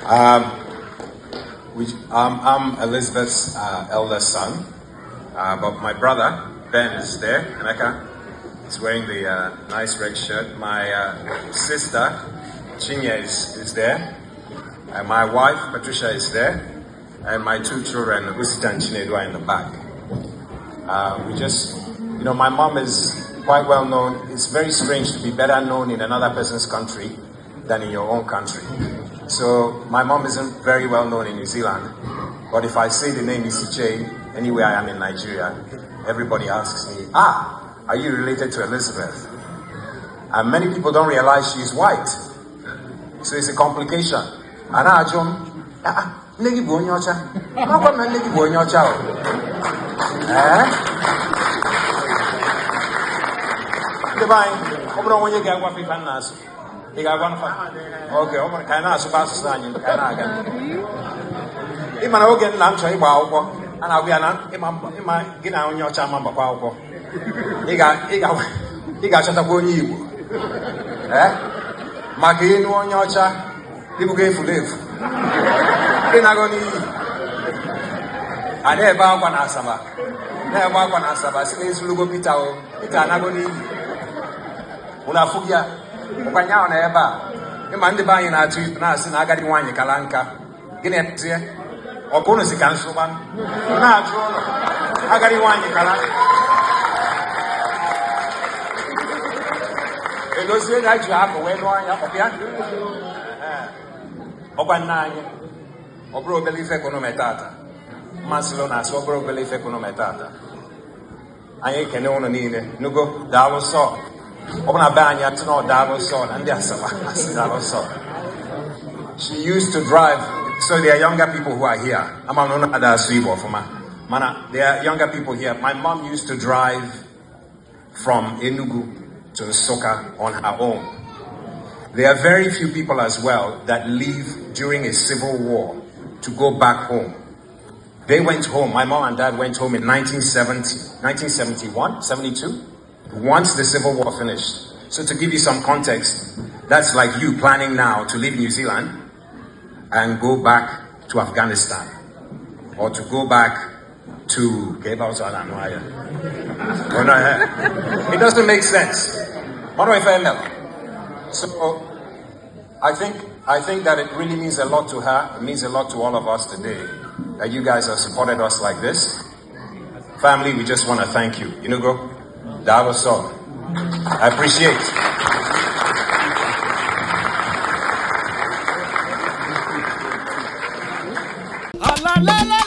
I'm Elizabeth's eldest son, but my brother Ben is there. Emeka is wearing the nice red shirt. My sister Chinya is there, and my wife Patricia is there, and my two children Isichie and Chinedu are in the back. My mom is quite well known. It's very strange to be better known in another person's country than in your own country. So my mom isn't very well known in New Zealand, but if I say the name Isichie anywhere I am in Nigeria, everybody asks me, are you related to Elizabeth? And many people don't realize she's white. So it's a complication. And I okay, can I pass the line? Can I get him an organ lunch? And I'll be an get on your charm. He got shut up on you. Magin on your child, people gave to live. Then I'm going to eat. I never one asaba. Never one asaba. Says Lugo Pitao, Pita Nagoni. Unafugia. Ukanyao na eba imande banyi na atu na asi na agadi wanyi kalanka gine tie okono sikanso ban na atu agadi wanyi kalanka elosie na aju hapo we no anya opia obananye obro believe kono metata maslo na so obro believe kono metata anye kene ono niile nugo dawo so she used to drive, so there are younger people who are here. There are younger people here. My mom used to drive from Enugu to Nsukka on her own. There are very few people as well that leave during a civil war to go back home. They went home. My mom and dad went home in 1971, 72. Once the Civil War finished. So to give you some context, that's like you planning now to leave New Zealand and go back to Afghanistan or to go back to it doesn't make sense. So I think that it really means a lot to her. It means a lot to all of us today that you guys have supported us like this. Family, we just want to thank you. Go. That was all. I appreciate. La la la.